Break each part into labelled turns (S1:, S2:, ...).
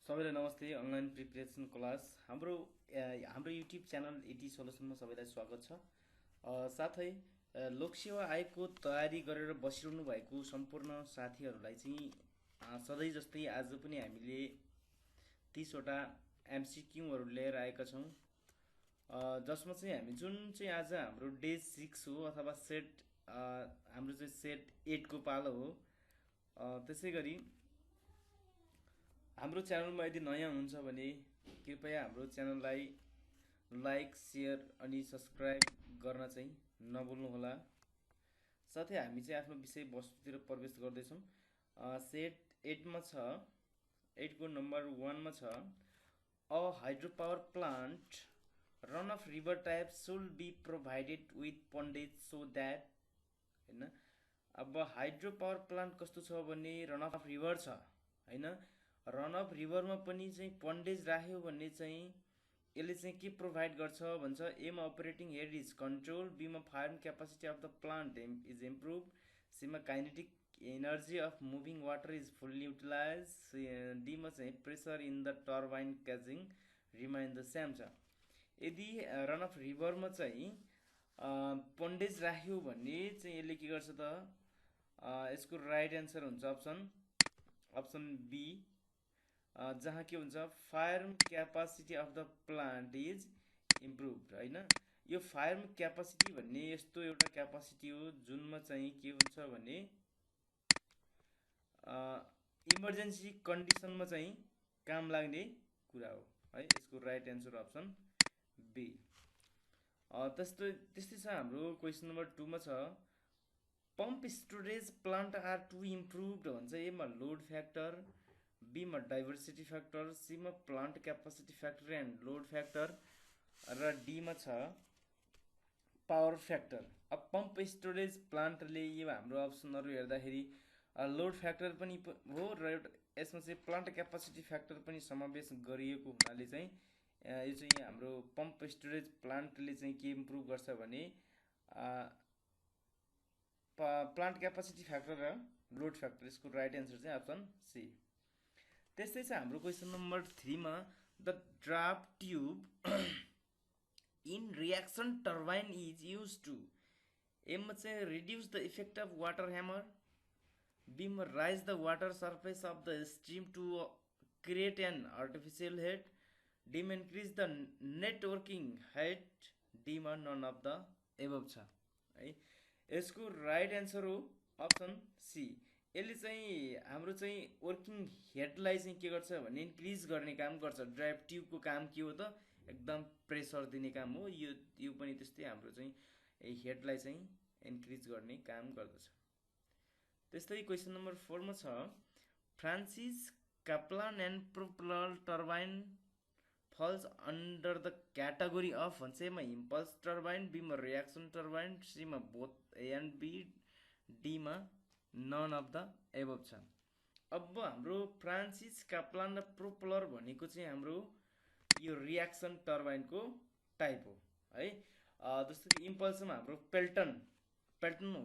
S1: सबैलाई नमस्ते। Online preparation class हाम्रो युट्युब च्यानल एटी सोल्युसनमा सबैलाई स्वागत छ। साथै लोकसेवा आयोगको तयारी गरेर बसिरहनु भएको सम्पूर्ण साथीहरूलाई चाहिँ सधैँ जस्तै आज पनि हामीले 30 वटा एमसिक्यूहरू लिएर आएका छौँ, जसमा चाहिँ हामी जुन चाहिँ आज हाम्रो डे 6 हो अथवा सेट हाम्रो चाहिँ सेट 8 को पालो हो। त्यसै गरी हाम्रो च्यानलमा यदि नयाँ हुनुहुन्छ भने कृपया हाम्रो च्यानललाई लाइक, सेयर अनि सब्सक्राइब गर्न चाहिँ नभुल्नुहोला। साथै हामी चाहिँ आफ्नो विषय वस्तुतिर प्रवेश गर्दैछौँ। सेट 8 मा छ, 8 को नम्बर 1 मा छ, a hydro power plant run of river type should be provided with pondage so that, हैन। अब हाइड्रो पावर प्लान्ट कस्तो छ भने रन अफ रिभर छ, हैन। रन अफ रिभरमा पनि चाहिँ पन्डेज राख्यो भने चाहिँ यसले चाहिँ के प्रोभाइड गर्छ भन्छ, एमा अपरेटिङ हेड इज कन्ट्रोल, बीमा firm capacity of the plant is improve, सीमा kinetic energy of moving water is fully utilize, डीमा चाहिँ pressure in the turbine casing remain the same छ। यदि रन अफ रिभरमा चाहिँ पन्डेज राख्यो भने चाहिँ यसले के गर्छ त, यसको राइट एन्सर हुन्छ अप्सन बी, जहाँ के हुन्छ firm capacity of the plant is improve, हैन। यो फार्म क्यापासिटी भन्ने यस्तो एउटा क्यापासिटी हो जुनमा चाहिँ के हुन्छ भने इमर्जेन्सी कन्डिसनमा चाहिँ काम लाग्ने कुरा हो, है। यसको राइट एन्सर अप्सन बी। त्यस्तै छ हाम्रो क्वेसन नम्बर 2 मा छ, pump storage plant are to improved भन्छ, एमा लोड फ्याक्टर, बीमा डाइभर्सिटी फ्याक्टर, सीमा plant capacity factor and load factor, र डीमा छ पावर फ्याक्टर। अब पम्प स्टोरेज प्लान्टले यो हाम्रो अप्सनहरू हेर्दाखेरि लोड फ्याक्टर पनि हो र यसमा चाहिँ प्लान्ट क्यापासिटी फ्याक्टर पनि समावेश गरिएको हुनाले चाहिँ यो चाहिँ हाम्रो पम्प स्टोरेज प्लान्टले चाहिँ के इम्प्रुभ गर्छ भने प्लान्ट क्यापासिटी फ्याक्टर र लोड फ्याक्टर। यसको राइट एन्सर चाहिँ अप्सन सी। त्यस्तै छ हाम्रो क्वेसन नम्बर 3 मा, the draft tube in reaction turbine is use to, एमा चाहिँ reduce the effect of water hammer, बीमा raise the water surface of the stream to create an artificial head, डीमा increase the networking head, डीमा none of the above छ, है। यसको right answer हो option C. यसले चाहिँ हाम्रो चाहिँ वर्किङ हेडलाई चाहिँ के गर्छ भने इन्क्रिज गर्ने काम गर्छ। ड्राफ्ट ट्युबको काम के हो त, एकदम प्रेसर दिने काम हो। यो पनि त्यस्तै हाम्रो चाहिँ हेडलाई चाहिँ इन्क्रिज गर्ने काम गर्दछ। त्यस्तै क्वेसन नम्बर 4 मा छ, Francis Kaplan and propeller turbine falls under the category of भन्छ, एमा इम्पल्स टर्बाइन, बीमा रियाक्सन टर्बाइन, सीमा बोथ ए एन्ड बी, डीमा नन अफ द एबभ छ। अब हाम्रो फ्रान्सिस काप्लान र प्रोपेलर भनेको चाहिँ हाम्रो यो रियाक्सन टर्बाइनको टाइप हो, है। जस्तो कि इम्पल्समा हाम्रो पेल्टन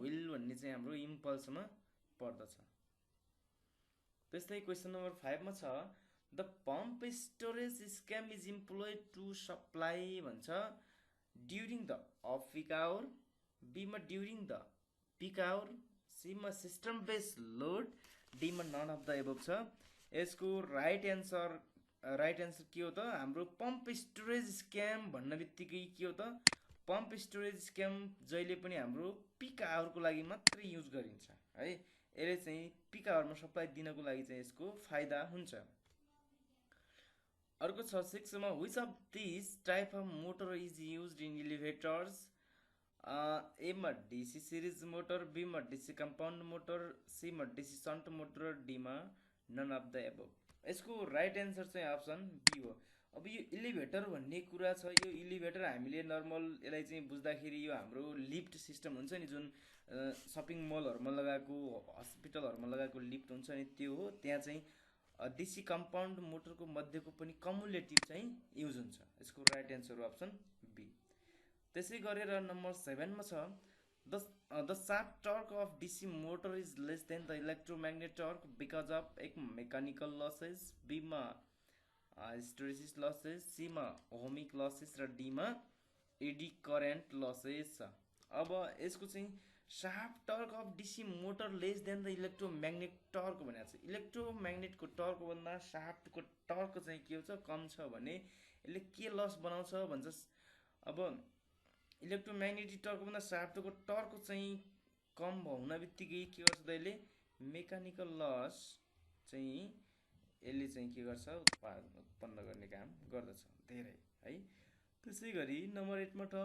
S1: व्हिल भन्ने चाहिँ हाम्रो इम्पल्समा पर्दछ। त्यस्तै क्वेसन नम्बर 5 मा छ, the pump storage scheme is employed to supply भन्छ, during the off peak hour, बीमा ड्युरिङ द पिक आवर, सीमा सिस्टम बेस्ड लोड, डीमा नन अफ द एबभ छ। यसको राइट एन्सर के हो त, हाम्रो पम्प स्टोरेज स्क्याम भन्न बित्तिकै के हो त, पम्प स्टोरेज स्क्याम जहिले पनि हाम्रो पिक आवरको लागि मात्रै युज गरिन्छ, है। यसले चाहिँ पिक आवरमा सप्लाई दिनको लागि चाहिँ यसको फाइदा हुन्छ। अर्को छ 6 मा, which of this type of motor is used in elevators, एमा डीसी सिरिज मोटर, बीमा डीसी कम्पाउन्ड मोटर, सीमा डीसी सन्ट मोटर, डीमा नन अफ द एबभ। यसको राइट एन्सर चाहिँ अप्सन बी हो। अब यो एलिभेटर भन्ने कुरा छ, यो एलिभेटर हामीले नर्मल यसलाई चाहिँ बुझ्दाखेरि यो हाम्रो लिफ्ट सिस्टम हुन्छ नि, जुन सपिङ मलहरूमा लगाएको, हस्पिटलहरूमा लगाएको लिफ्ट हुन्छ नि, त्यो हो। त्यहाँ चाहिँ डीसी कम्पाउन्ड मोटरको मध्येको पनि कमुलेटिभ चाहिँ युज हुन्छ। यसको राइट एन्सर हो अप्सन बी। त्यसै गरेर नम्बर 7 मा छ, the shaft torque of DC motor is less than the electromagnet torque because of एक मेकानिकल लसेस, बीमा हिस्टोरेसिस लसेस, सीमा ओहमिक लसेस र डीमा एडी करेन्ट लसेस छ। अब यसको चाहिँ shaft torque of DC motor less than the electromagnet torque भनेको छ। इलेक्ट्रोम्याग्नेटको टर्कभन्दा शाफ्टको टर्क चाहिँ के हुन्छ कम छ भने यसले के लस बनाउँछ भन्छ। अब इलेक्ट्रोम्याग्नेटिक टर्कभन्दा शाफ्टको टर्क चाहिँ कम हुन बित्तिकै के गर्छ त यसले मेकानिकल लस चाहिँ यसले चाहिँ के गर्छ उत्पन्न गर्ने काम गर्दछ धेरै है। त्यसै गरी नम्बर 8 मा त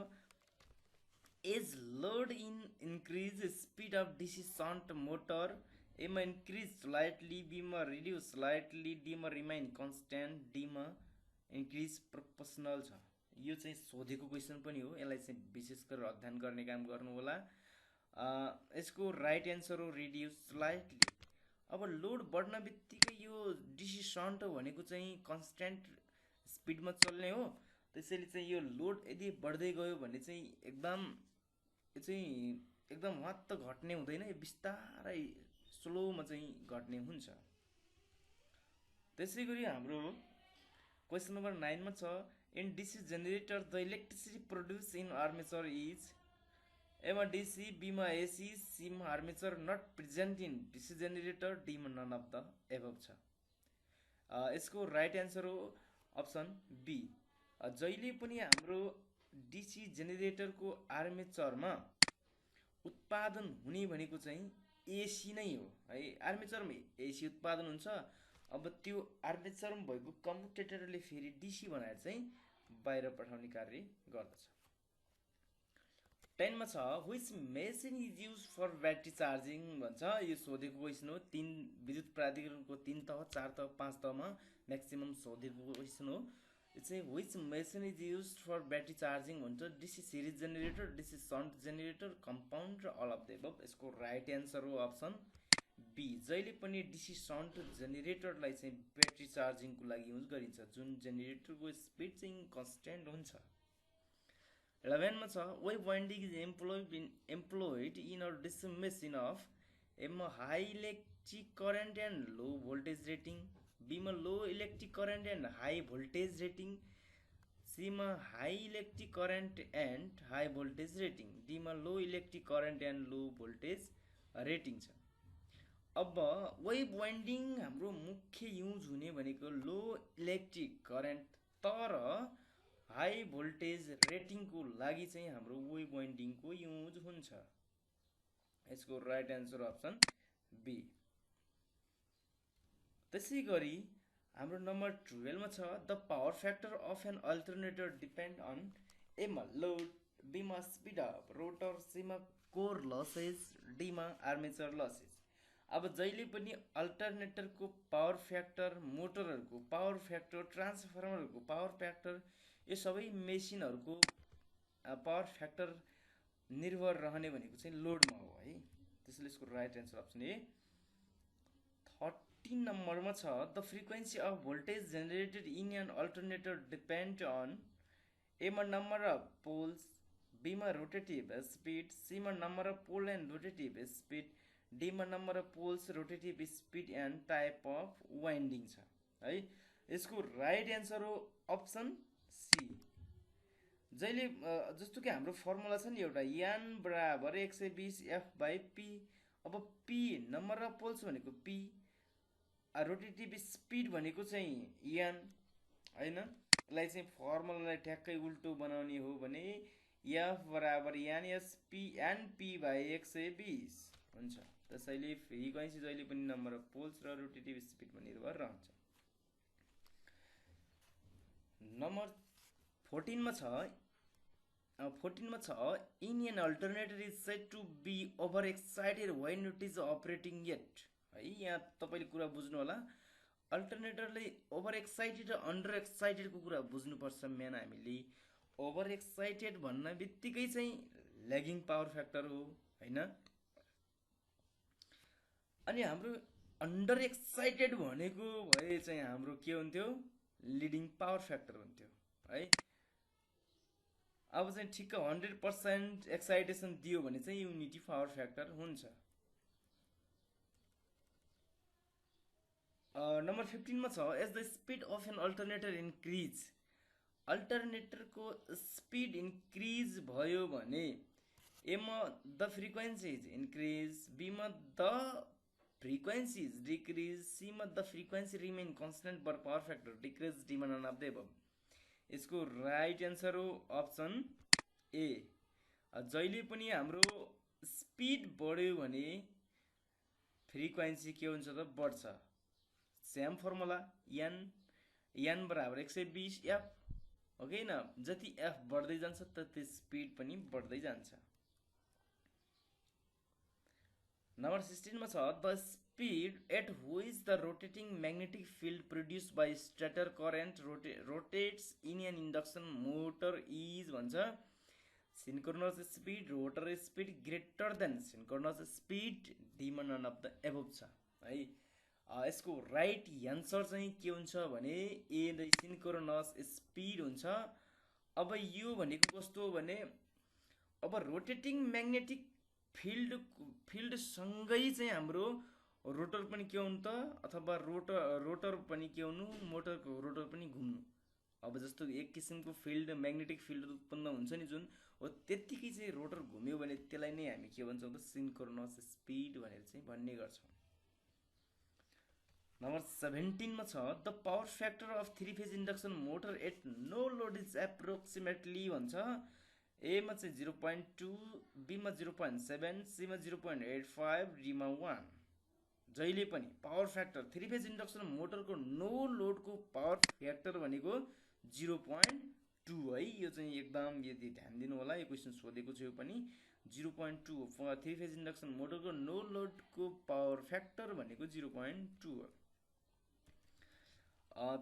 S1: as load in increase speed of DC shunt motor, एमा इन्क्रिज स्लाइटली, बीमा रिड्युस स्लाइटली, डीमा रिमाइन कन्स्ट्यान्ट, डीमा इन्क्रिज प्रोपोर्सनल छ। यो चाहिँ सोधेको क्वेसन पनि हो, यसलाई चाहिँ विशेष गरेर अध्ययन गर्ने काम गर्नु होला। यसको राइट एन्सर हो रिड्युस स्लाइटली। अब लोड बढ्न बित्तिकै यो डीसी शन्ट भनेको चाहिँ कन्स्ट्यान्ट स्पिडमा चल्ने हो, त्यसैले चाहिँ यो लोड यदि बढ्दै गयो भने चाहिँ एकदम वात्त घट्ने हुँदैन, यो बिस्तारै स्लोमा चाहिँ घट्ने हुन्छ। त्यसै गरी हाम्रो क्वेसन नम्बर 9 मा छ in DC generator the electricity produce in armature is, एमा डीसी, बीमा एसी, सीमा armature not present in DC generator, डीमा नन अफ द एबभ छ। यसको राइट एन्सर हो अप्सन बी। जहिले पनि हाम्रो डीसी जेनेरेटरको आर्मेचरमा उत्पादन हुने भनेको चाहिँ एसी नै हो है। आर्मेचरमा एसी उत्पादन हुन्छ। अब त्यो आर्मेचरमा भएको कम्युटेटरले फेरि डीसी बनाएर चाहिँ बाहिर पठाउने कार्य गर्दछ। 10 मा छ which machine is use for battery charging भन्छ। यो सोधेको क्वेसन हो। 3 विद्युत प्राधिकरणको 3 तह 4 तह 5 तहमा म्याक्सिमम सोधेको क्वेसन हो। यो चाहिँ which machine is use for battery charging भन्छ। DC series generator, DC shunt generator, compound र अल अफ द एबभ। यसको राइट एन्सर हो अप्सन बी। जहिले पनि डीसी शन्ट जेनेरेटरलाई चाहिँ ब्याट्री चार्जिङको लागि युज गरिन्छ, जुन जेनेरेटरको स्पिड चाहिँ कन्स्ट्यान्ट हुन्छ। 11 मा छ wave winding is employed in a DC machine of, एमा high electric current and low voltage rating, बीमा low electric current and high voltage rating, सीमा high electric current and high voltage rating, डीमा low electric current and low voltage rating छ। अब wave winding हाम्रो मुख्य use हुने भनेको low electric current, तर हाई भोल्टेज रेटिङको लागि चाहिँ हाम्रो वेभ वाइन्डिङको युज हुन्छ। यसको राइट एन्सर अप्सन बी। त्यसै गरी हाम्रो नम्बर 12 मा छ the power factor of an alternator depend on, एमा लोड, बीमा स्पिड अफ रोटर, सीमा कोर लसेस, डीमा आर्मेचर लसेस। अब जहिले पनि अल्टरनेटरको पावर फ्याक्टर, मोटरहरूको पावर फ्याक्टर, ट्रान्सफर्मरहरूको पावर फ्याक्टर, यो सबै मेसिनहरूको पावर फ्याक्टर निर्भर रहने भनेको चाहिँ लोडमा हो है। त्यसैले यसको राइट एन्सर अप्सन ए। 13 नम्बरमा छ the frequency of voltage generated in an alternator depend on, एमा नम्बर अफ पोल्स, बीमा रोटेटिभ स्पिड, सीमा number of pole and rotative speed, डीमा number of poles, rotative speed and type of winding छ है। यसको right answer हो option C. जहिले जस्तो कि हाम्रो फर्मुला छ नि एउटा यान बराबर 120 एफ बाई पी। अब पी नम्बर अफ पोल्स भनेको पी, रोटेटिभ स्पिड भनेको चाहिँ यान होइन। यसलाई चाहिँ फर्मुलालाई ठ्याक्कै उल्टो बनाउने हो भने एफ बराबर N S P N P by 120 हुन्छ। त्यसैले फ्रिक्वेन्सी जहिले पनि नम्बर अफ पोल्स र रोटेटिभ स्पिडमा निर्भर रहन्छ। नम्बर 14 मा छ in an alternator is said to be over excited when it is operating at है। यहाँ तपाईँले कुरा बुझ्नु होला, अल्टरनेटरले ओभर एक्साइटेड र अन्डर एक्साइटेडको कुरा बुझ्नुपर्छ। मेन हामीले ओभर एक्साइटेड भन्न बित्तिकै चाहिँ ल्यागिङ पावर फ्याक्टर हो होइन। अनि हाम्रो अन्डर एक्साइटेड भनेको भए चाहिँ हाम्रो के हुन्थ्यो, लिडिङ पावर फ्याक्टर हुन्थ्यो है। अब चाहिँ ठिक्क 100% एक्साइटेसन दियो भने चाहिँ युनिटी पावर फ्याक्टर हुन्छ। नम्बर 15 मा छ as the speed of an alternator increase, अल्टरनेटरको स्पिड इन्क्रिज भयो भने एमा द फ्रिक्वेन्सी इज इन्क्रिज, बीमा द फ्रिक्वेन्सी इज डिक्रिज, सीमा the frequency remain constant but power factor decrease, डीमा नन अफ द एबभ। यसको राइट एन्सर हो option A. जहिले पनि हाम्रो स्पिड बढ्यो भने फ्रिक्वेन्सी के हुन्छ त बढ्छ। सेम फर्मुला एन बराबर 120 एफ हो कि न, जति एफ बढ्दै जान्छ त्यति स्पिड पनि बढ्दै जान्छ। नम्बर 16 मा छ the speed at which the rotating magnetic field produced by stator current rotates in an induction motor is भन्छ synchronous speed, rotor speed greater than synchronous speed, डीमा नन अफ द एबभ छ है। यसको right answer चाहिँ के हुन्छ भने ए the synchronous speed हुन्छ। अब यो भनेको कस्तो हो भने अब रोटेटिङ म्याग्नेटिक फिल्डसँगै चाहिँ हाम्रो रोटर पनि के हुनु त, अथवा रोटर पनि के हुनु, मोटरको रोटर पनि घुम्नु। अब जस्तो एक किसिमको फिल्ड म्याग्नेटिक फिल्ड उत्पन्न हुन्छ नि जुन हो, त्यत्तिकै चाहिँ रोटर घुम्यो भने त्यसलाई नै हामी के भन्छौँ त सिन्क्रोनस स्पिड भनेर चाहिँ भन्ने गर्छौँ। नम्बर 17 मा छ the power factor of 3 phase induction motor at no load is approximately भन्छ। एमा चाहिँ 0.2, बीमा 0.7, सीमा 0.85, डीमा 1। जहिले पनि पावर फ्याक्टर 3 फेज इन्डक्सन मोटरको नो लोडको पावर फ्याक्टर भनेको 0.2 है। यो चाहिँ एकदम यदि ध्यान दिनु होला, यो क्वेसन सोधेको छु पनि 0.2 हो। 3 फेज इन्डक्सन मोटरको नो लोडको पावर फ्याक्टर भनेको 0.2 हो।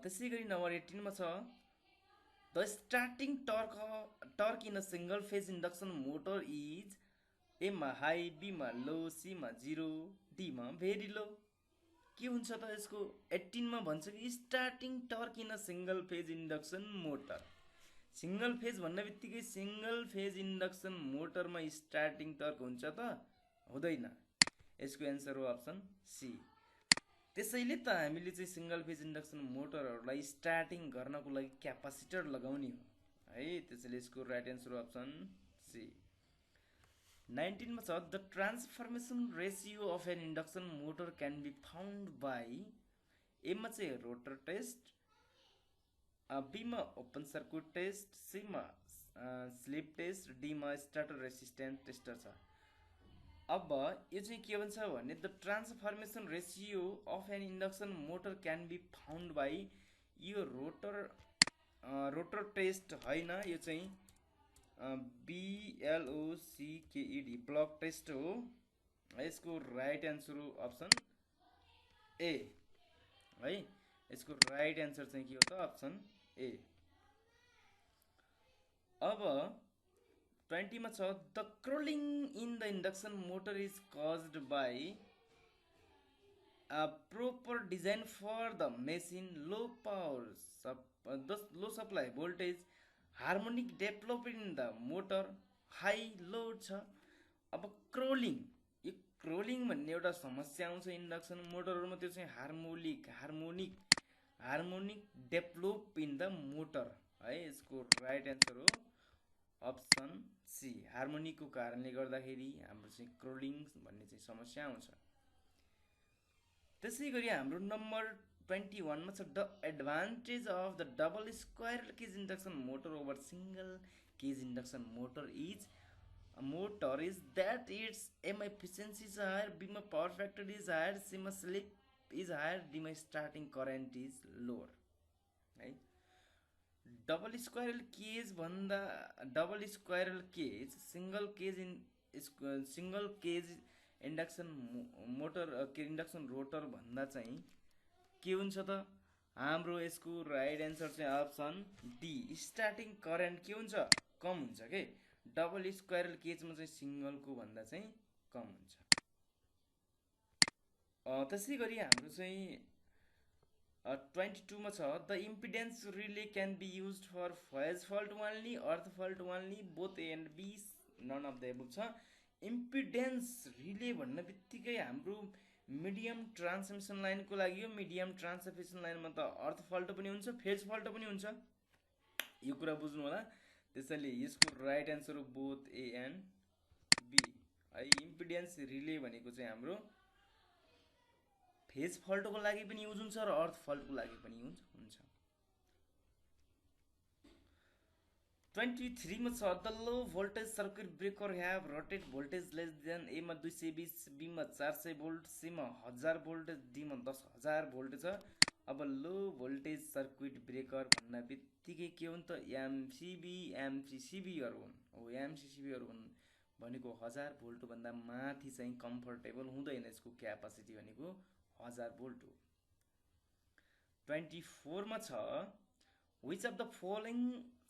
S1: त्यसै गरी नम्बर 18 मा छ the starting torque in a single phase induction motor is एमा हाई, बीमा लो, सीमा 0, डीमा भेरी लो। के हुन्छ त यसको 18 मा भन्छ कि starting torque in a single phase induction motor. Single phase भन्ने बित्तिकै सिंगल फेज इन्डक्सन मोटरमा स्टार्टिङ टर्क हुन्छ त हुँदैन। यसको एन्सर हो अप्सन सी। त्यसैले त हामीले चाहिँ सिंगल फेज इन्डक्सन मोटरहरूलाई स्टार्टिङ गर्नको लागि क्यापासिटर लगाउने हो है। त्यसैले यसको राइट एन्सर हो अप्सन सी। 19 मा छ the transformation ratio of an induction motor can be found by, एमा चाहिँ रोटर टेस्ट, बीमा ओपन सर्किट टेस्ट, सीमा स्लिप टेस्ट, डीमा स्टार्टर रेसिस्टेन्स टेस्टर छ। अब यो चाहिँ के भन्छ भने the transformation ratio of an induction motor can be found by, यो रोटर टेस्ट होइन, यो चाहिँ BLOCKED ब्लक टेस्ट हो। यसको राइट एन्सर हो अप्सन ए है। यसको राइट एन्सर चाहिँ के हो त अप्सन ए। अब 20 मा छ the crawling in the induction motor is caused by proper design for the machine, low power, low supply voltage, harmonic developed in the motor, high load छ। अब क्रोलिङ, यो क्रोलिङ भन्ने एउटा समस्या आउँछ इन्डक्सन मोटरहरुमा, त्यो चाहिँ harmonic develop in the motor है। यसको राइट एन्सर हो अप्सन सी। हार्मोनिकको कारणले गर्दाखेरि हाम्रो चाहिँ क्रोलिङ भन्ने चाहिँ समस्या आउँछ। त्यसै गरी हाम्रो नम्बर 21 मा छ the advantage of the double squirrel cage induction motor over single cage induction motor is that its M efficiency is higher, B मा power factor is higher, C मा slip is higher, D मा starting current is lower है। Double squirrel cage भन्दा double squirrel cage single cage induction motor induction rotor भन्दा चाहिँ के हुन्छ त हाम्रो यसको राइट एन्सर चाहिँ अप्सन डी, स्टार्टिङ करेन्ट के हुन्छ कम हुन्छ के। डबल स्क्वायरल केजमा चाहिँ सिंगलको भन्दा चाहिँ कम हुन्छ। त्यसै गरी हाम्रो चाहिँ 22 मा छ the impedance relay can be used for phase fault only, earth fault only, both A and B, none of the above छ। इम्पिडेन्स रिले भन्ने बित्तिकै हाम्रो मिडियम ट्रान्समिसन लाइनको लागि यो मिडियम ट्रान्समिसन लाइनमा त अर्थ फल्ट पनि हुन्छ फेज फल्ट पनि हुन्छ, यो कुरा बुझ्नु होला। त्यसैले यसको राइट एन्सर हो बोथ ए एन्ड बी है। इम्पिडेन्स रिले भनेको चाहिँ हाम्रो फेज फल्टको लागि पनि युज हुन्छ र अर्थ फल्टको लागि पनि युज हुन्छ। 23 मा छ the low voltage circuit breaker have rotate voltage less than A मा 220, बी मा 400 भोल्ट, सी मा 1000 भोल्ट, डी मा 10000 भोल्ट छ। अब लो भोल्टेज सर्किट ब्रेकर भन्ने बित्तिकै के हो त एमसीबी एमसीसीबीहरू हुन्। हो एमसीसीबीहरू हुन् भनेको 1000 भोल्ट भन्दा माथि चाहिँ कम्फर्टेबल हुँदैन, यसको क्यापासिटी भनेको 1000 भोल्ट हो। 24 मा छ which of the following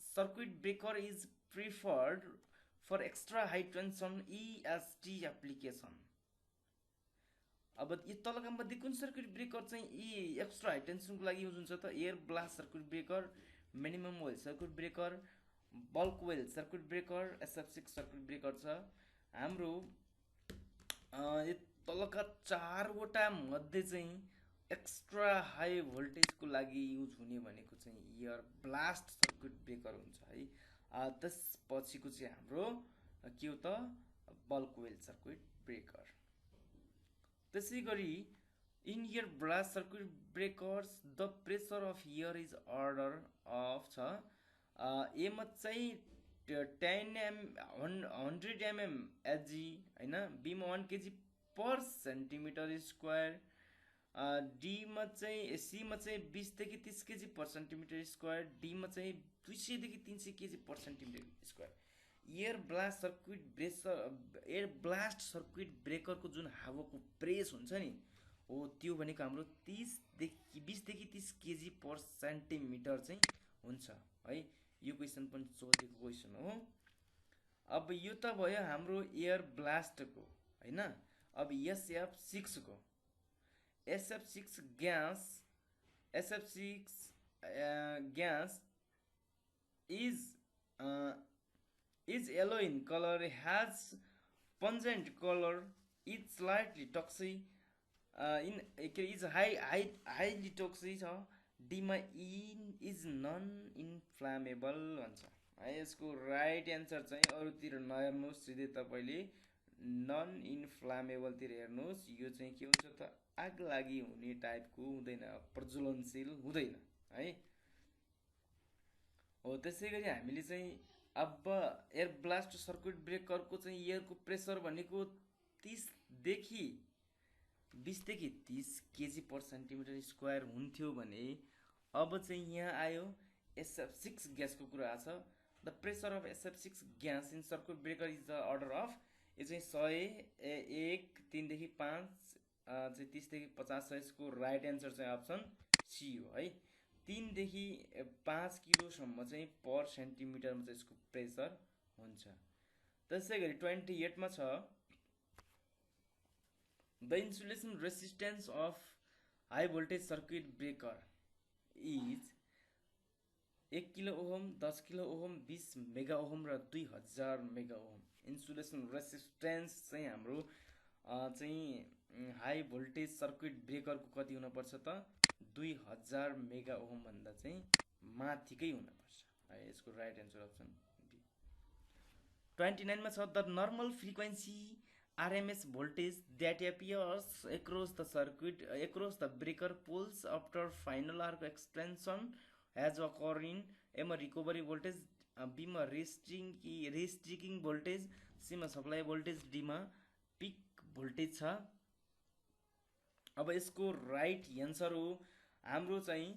S1: circuit breaker is preferred for extra high tension EST application। अब यो तलका मध्ये कुन सर्किट ब्रेकर चाहिँ एक्स्ट्रा हाई टेन्सनको लागि युज हुन्छ त air blast circuit breaker, minimum well circuit breaker, bulk well circuit breaker, SF6 circuit breaker छ। हाम्रो यो तलका 4 वटा मध्ये चाहिँ एक्स्ट्रा हाई भोल्टेजको लागि युज हुने भनेको चाहिँ एयर ब्लास्ट सर्किट ब्रेकर हुन्छ है। त्यसपछिको चाहिँ हाम्रो के हो त बल्क वेल सर्किट ब्रेकर। त्यसै गरी in air blast circuit breakers the pressure of air is order of छ ए मा चाहिँ 100 mm एचजी हैन, बी मा 1 kg per centimetre square, D मा चाहिँ सी मा चाहिँ 20 देखि 30 kg per centimetre square, D मा चाहिँ 200 देखि 300 kg per centimetre square. Air blast circuit ब्रेकरको जुन हावाको प्रेस हुन्छ नि हो त्यो भनेको हाम्रो 20 देखि 30 kg पर सेन्टिमिटर चाहिँ हुन्छ है। यो क्वेसन पनि सोधेको क्वेसन हो। अब यो त भयो हाम्रो एयर ब्लास्टको हैन। अब SF6 को SF6 gas is yellow in color, has pungent color, is slightly toxic, is highly toxic छ। डी मा is non inflammable भन्छ है। यसको राइट एन्सर चाहिँ अरूतिर नहेर्नुहोस्, सिधै तपाईले नन इन्फ्लामेबलतिर हेर्नुहोस्। यो चाहिँ के हुन्छ त आग लागि हुने टाइपको हुँदैन, प्रज्वलनशील हुँदैन है। हो त्यसै गरी हामीले चाहिँ अब एयर ब्लास्ट सर्किट ब्रेकरको चाहिँ एयरको प्रेसर भनेको 20 देखि 30 kg पर सेन्टिमिटर स्क्वायर हुन्थ्यो भने अब चाहिँ यहाँ आयो SF6 ग्यासको कुरा छ। The pressure of SF6 gas in circuit breaker is the order of, यो चाहिँ 100, 1, 3 देखि 5 चाहिँ 30 देखि 50 छ। यसको राइट एन्सर चाहिँ अप्सन सी हो है। 3 देखि 5 किलोसम्म चाहिँ पर सेन्टिमिटरमा चाहिँ यसको प्रेसर हुन्छ। त्यसै गरी 28 मा छ the insulation resistance of high voltage circuit breaker is 1 kilo ohm, 10 kilo ohm, 20 mega ohm र 2000 मेगा ओहम। इन्सुलेसन रेसिस्टेन्स चाहिँ हाम्रो चाहिँ हाई भोल्टेज सर्किट ब्रेकरको कति हुनुपर्छ त 2000 मेगा ओहम भन्दा चाहिँ माथिकै हुनुपर्छ है। यसको राइट एन्सर अप्सन बी। 29 मा छ the normal frequency RMS voltage that appears across the circuit across the breaker poles after final arc extension has occurred in A मा recovery voltage, B मा restricting voltage, C मा supply voltage, D मा peak voltage छ। अब यसको right answer हो हाम्रो चाहिँ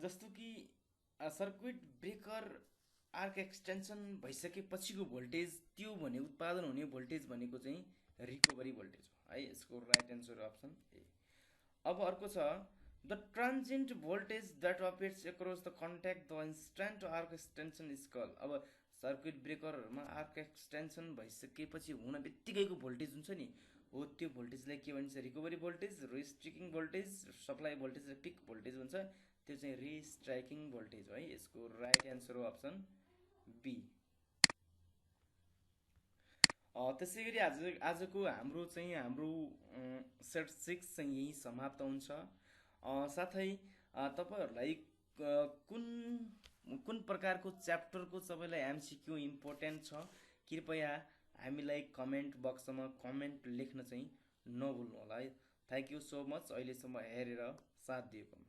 S1: जस्तो कि सर्किट ब्रेकर आर्क एक्सटेन्सन भइसकेपछिको भोल्टेज त्यो भने उत्पादन हुने भोल्टेज भनेको चाहिँ रिकभरी भोल्टेज हो है। यसको राइट एन्सर अप्सन ए। अब अर्को छ the transient voltage that appears across the contact the instant arc extension is called. अब सर्किट ब्रेकरहरूमा आर्क एक्सटेन्सन भइसकेपछि हुन बित्तिकैको भोल्टेज हुन्छ नि हो त्यो भोल्टेजलाई के भन्छ recovery voltage, restricting voltage, supply voltage र पिक भोल्टेज हुन्छ। त्यो चाहिँ रिस्ट्राइकिङ भोल्टेज हो है। यसको राइट एन्सर हो अप्सन बी। त्यसै गरी आजको हाम्रो सेट 6 चाहिँ यही समाप्त हुन्छ। साथै तपाईहरूलाई कुन कुन प्रकारको च्याप्टरको तपाईँलाई एमसिक्यू इम्पोर्टेन्ट छ, कृपया हामीलाई कमेन्ट बक्समा कमेन्ट लेख्न चाहिँ नभुल्नु होला है। थ्याङ्क यू सो मच अहिलेसम्म हेरेर साथ दिएकोमा।